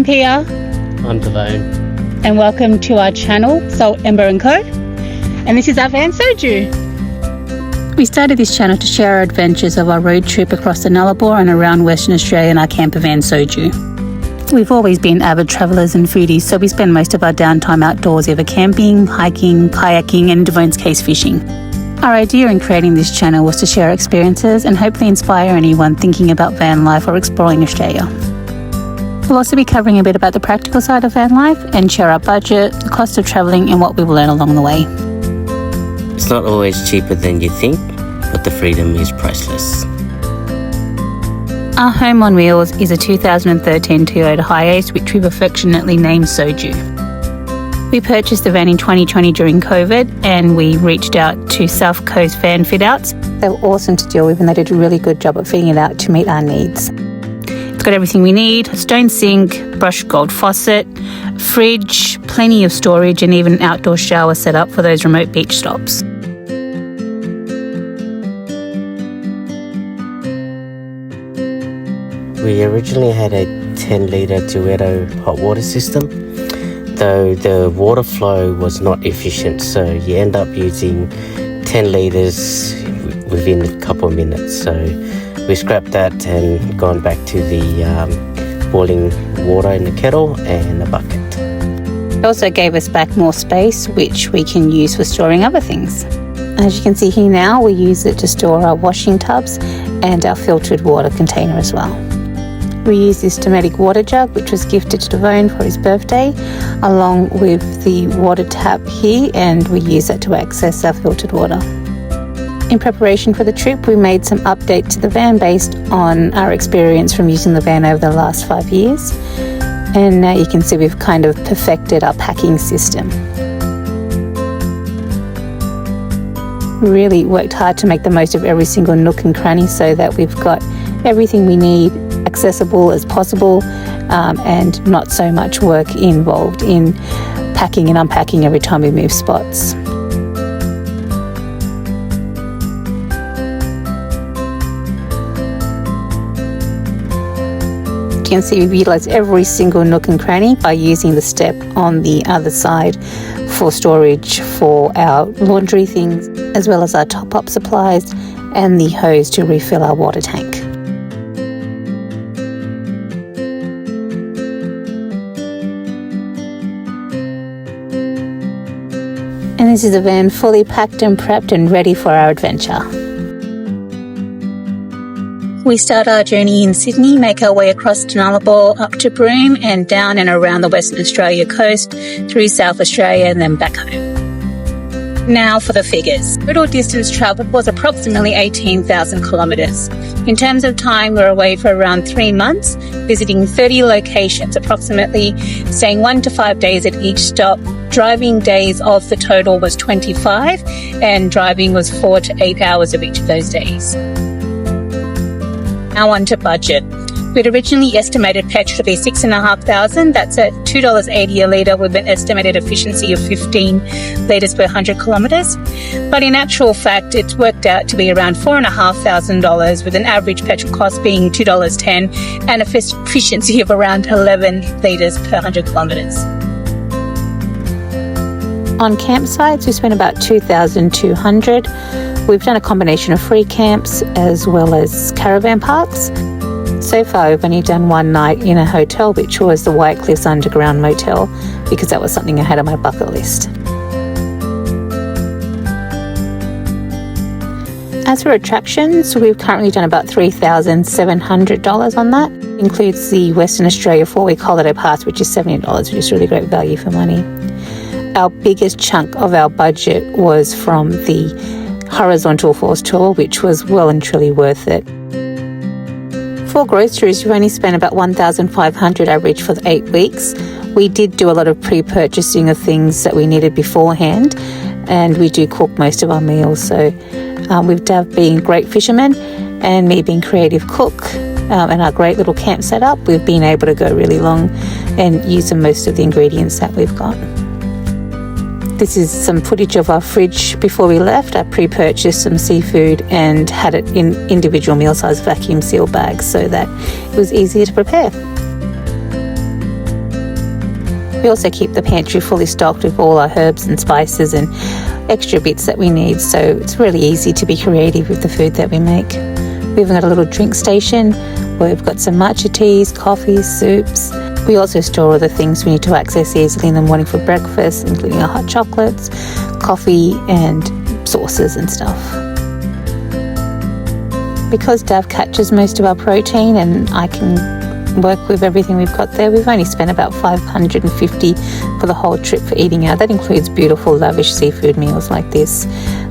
I'm Pia. I'm Devane. And welcome to our channel, Embers Co. And this is our van Soju. We started this channel to share our adventures of our road trip across the Nullarbor and around Western Australia in our camper van Soju. We've always been avid travellers and foodies, so we spend most of our downtime outdoors, either camping, hiking, kayaking, and in Devane's case, fishing. Our idea in creating this channel was to share experiences and hopefully inspire anyone thinking about van life or exploring Australia. We'll also be covering a bit about the practical side of van life and share our budget, the cost of travelling, and what we've learned along the way. It's not always cheaper than you think, but the freedom is priceless. Our home on wheels is a 2013 Toyota HiAce, which we've affectionately named Soju. We purchased the van in 2020 during COVID, and we reached out to South Coast Van Fit Outs. They were awesome to deal with, and they did a really good job at fitting it out to meet our needs. It's got everything we need: a stone sink, brushed gold faucet, fridge, plenty of storage, and even an outdoor shower set up for those remote beach stops. We originally had a 10-litre Toyota hot water system, though the water flow was not efficient, so you end up using 10 litres within a couple of minutes. So we scrapped that and gone back to the boiling water in the kettle and a bucket. It also gave us back more space, which we can use for storing other things. As you can see here now, we use it to store our washing tubs and our filtered water container as well. We use this Dometic water jug, which was gifted to Devane for his birthday, along with the water tap here, and we use that to access our filtered water. In preparation for the trip, we made some updates to the van based on our experience from using the van over the last 5 years. And now you can see we've kind of perfected our packing system. We really worked hard to make the most of every single nook and cranny so that we've got everything we need accessible as possible, and not so much work involved in packing and unpacking every time we move spots. You can see we've utilised every single nook and cranny by using the step on the other side for storage for our laundry things, as well as our top-up supplies and the hose to refill our water tank. And this is the van fully packed and prepped and ready for our adventure. We start our journey in Sydney, make our way across to Nullarbor, up to Broome, and down and around the Western Australia coast, through South Australia, and then back home. Now for the figures. Total distance travelled was approximately 18,000 kilometres. In terms of time, we were away for around 3 months, visiting 30 locations, approximately staying 1 to 5 days at each stop. Driving days of the total was 25, and driving was 4 to 8 hours of each of those days. Now on to budget. We'd originally estimated petrol to be $6,500. That's at $2.80 a litre with an estimated efficiency of 15 litres per 100 kilometres. But in actual fact, it's worked out to be around $4,500 with an average petrol cost being $2.10 and an efficiency of around 11 litres per 100 kilometres. On campsites, we spent about $2,200. We've done a combination of free camps as well as caravan parks. So far, we've only done one night in a hotel, which was the White Cliffs Underground Motel, because that was something I had on my bucket list. As for attractions, we've currently done about $3,700 on that. It includes the Western Australia 4-week holiday pass, which is $70, which is really great value for money. Our biggest chunk of our budget was from the Horizontal Force Tour, which was well and truly worth it. For groceries, we've only spent about $1,500 average for the 8 weeks. We did do a lot of pre-purchasing of things that we needed beforehand, and we do cook most of our meals. So with Dav being great fisherman and me being creative cook, and our great little camp setup, we've been able to go really long and use most of the ingredients that we've got. This is some footage of our fridge before we left. I pre-purchased some seafood and had it in individual meal-sized vacuum seal bags so that it was easier to prepare. We also keep the pantry fully stocked with all our herbs and spices and extra bits that we need, so it's really easy to be creative with the food that we make. We even got a little drink station where we've got some matcha teas, coffees, soups. We also store all the things we need to access easily in the morning for breakfast, including our hot chocolates, coffee and sauces and stuff. Because Dav catches most of our protein and I can work with everything we've got there, we've only spent about $550 for the whole trip for eating out. That includes beautiful lavish seafood meals like this,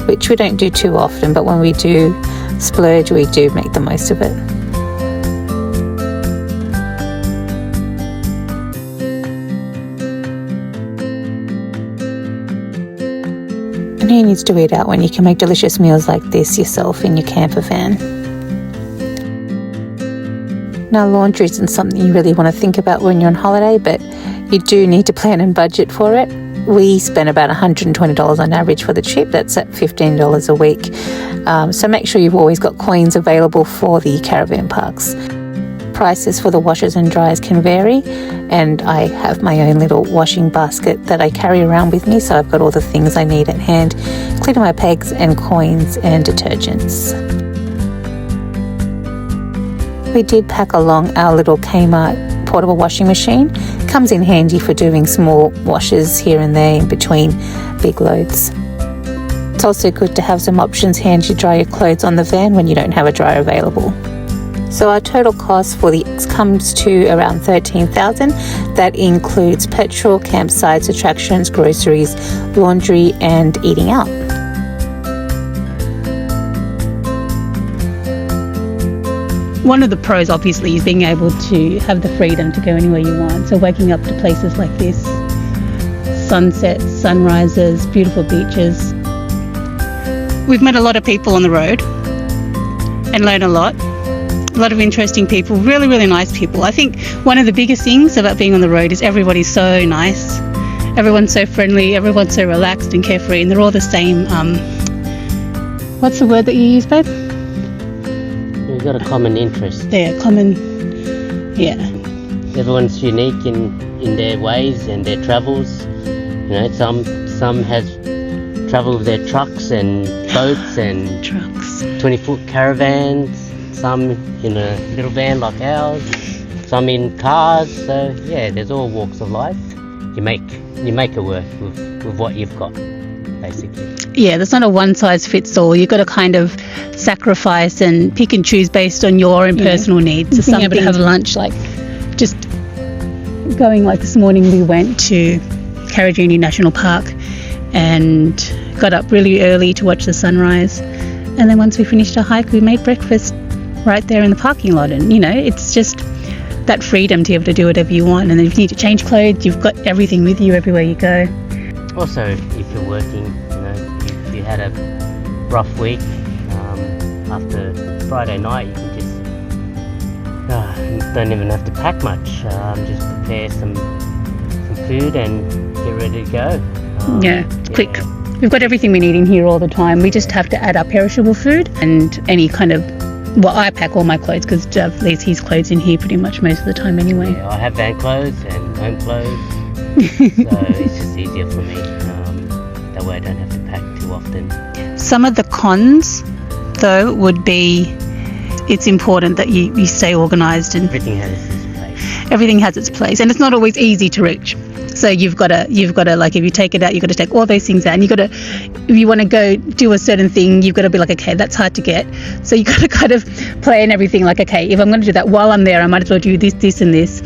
which we don't do too often, but when we do splurge, we do make the most of it. And who needs to eat out when you can make delicious meals like this yourself in your camper van? Now, laundry isn't something you really want to think about when you're on holiday, but you do need to plan and budget for it. We spent about $120 on average for the trip. That's at $15 a week. So make sure you've always got coins available for the caravan parks. Prices for the washers and dryers can vary, and I have my own little washing basket that I carry around with me, so I've got all the things I need at hand, including my pegs and coins and detergents. We did pack along our little Kmart portable washing machine. It comes in handy for doing small washes here and there in between big loads. It's also good to have some options handy to dry your clothes on the van when you don't have a dryer available. So our total cost for the comes to around $13,000. That includes petrol, campsites, attractions, groceries, laundry and eating out. One of the pros, obviously, is being able to have the freedom to go anywhere you want. So waking up to places like this, sunsets, sunrises, beautiful beaches. We've met a lot of people on the road and learned a lot. A lot of interesting people, really, really nice people. I think one of the biggest things about being on the road is everybody's so nice. Everyone's so friendly, everyone's so relaxed and carefree, and they're all the same. What's the word that you use, babe? We've got a common interest. Yeah, common, yeah. Everyone's unique in their ways and their travels. You know, some has travel with their trucks and boats and Trucks. 20-foot caravans. Some in a little van like ours. Some in cars. So yeah, there's all walks of life. You make it work with what you've got, basically. Yeah, there's not a one size fits all. You've got to kind of sacrifice and pick and choose based on your own personal needs. So being able to have lunch, like just going, like this morning we went to Karijini National Park and got up really early to watch the sunrise. And then once we finished our hike, we made breakfast right there in the parking lot. And, you know, it's just that freedom to be able to do whatever you want. And then if you need to change clothes, you've got everything with you everywhere you go. Also, if you're working, you know, if you had a rough week, after Friday night, you can just don't even have to pack much. Just prepare some food and get ready to go. Quick. We've got everything we need in here all the time. We just have to add our perishable food and any kind of, well, I pack all my clothes because Jav leaves his clothes in here pretty much most of the time anyway. Yeah, I have van clothes and home clothes, so it's just easier for me. That way I don't have to pack too often. Some of the cons, though, would be it's important that you stay organised and everything has its place. Everything has its place, and it's not always easy to reach. So you've got to like, if you take it out, you've got to take all those things out, and if you want to go do a certain thing, you've got to be like, okay, that's hard to get. So you've got to kind of plan everything like, okay, if I'm going to do that while I'm there, I might as well do this and this.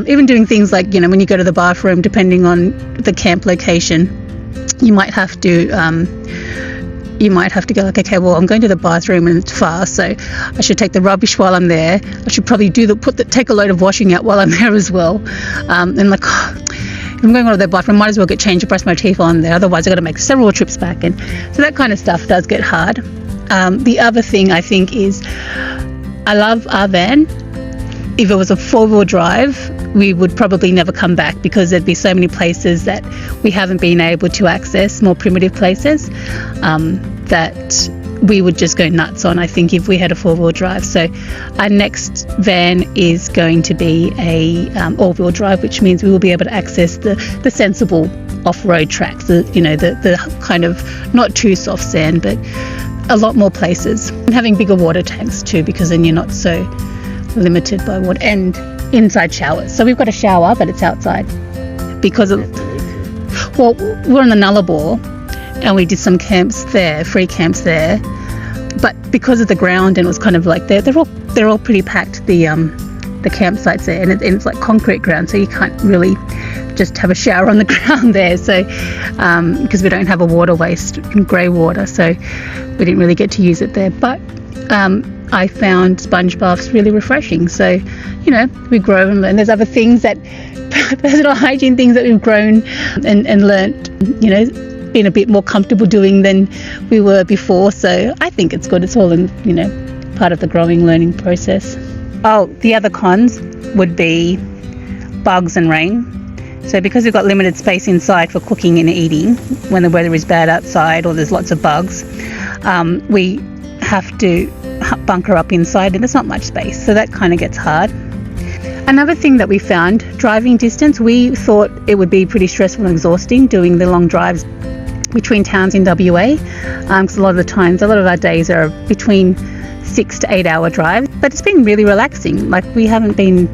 Even doing things like, you know, when you go to the bathroom, depending on the camp location, you might have to go like, okay, well, I'm going to the bathroom and it's far, so I should take the rubbish while I'm there. I should probably take a load of washing out while I'm there as well. And like, if I'm going to the bathroom, might as well get changed and brush my teeth while I'm there. Otherwise, I've got to make several trips back. And so that kind of stuff does get hard. The other thing I think is I love our van. If it was a 4-wheel drive, we would probably never come back because there'd be so many places that we haven't been able to access, more primitive places, that we would just go nuts on, I think, if we had a 4-wheel drive. So our next van is going to be a all-wheel drive, which means we will be able to access the sensible off-road tracks, the kind of not too soft sand, but a lot more places. And having bigger water tanks too, because then you're not so limited by water, and inside showers. So we've got a shower, but it's outside because of, well, we're on the Nullarbor and we did some camps there, free camps there, but because of the ground, and it was kind of like they're all pretty packed, the campsites there, and it's like concrete ground, so you can't really just have a shower on the ground there. So because we don't have a water waste in grey water, so we didn't really get to use it there. But I found sponge baths really refreshing. So we grow and learn. There's other things that personal hygiene things that we've grown and learnt, been a bit more comfortable doing than we were before. So I think it's good. It's all in part of the growing learning process. Oh, the other cons would be bugs and rain. So because we've got limited space inside for cooking and eating when the weather is bad outside or there's lots of bugs, we have to bunker up inside and there's not much space, so that kind of gets hard. Another thing that we found, driving distance, we thought it would be pretty stressful and exhausting doing the long drives between towns in WA, because a lot of our days are between 6 to 8 hour drives, but it's been really relaxing. Like we haven't been,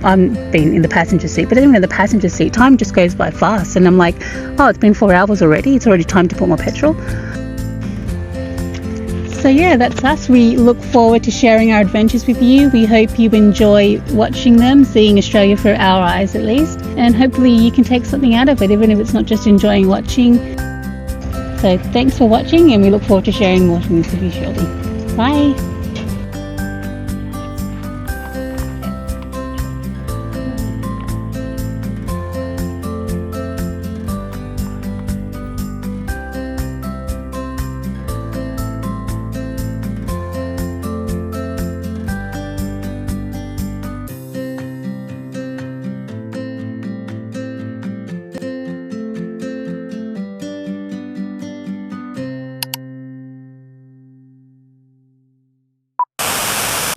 I'm been in the passenger seat, but even in the passenger seat, time just goes by fast, and I'm like, oh, it's been 4 hours already, it's already time to put more petrol. So yeah, that's us. We look forward to sharing our adventures with you. We hope you enjoy watching them, seeing Australia through our eyes at least, and hopefully you can take something out of it, even if it's not just enjoying watching. So thanks for watching, and we look forward to sharing more things with you shortly. Bye.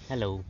Hello.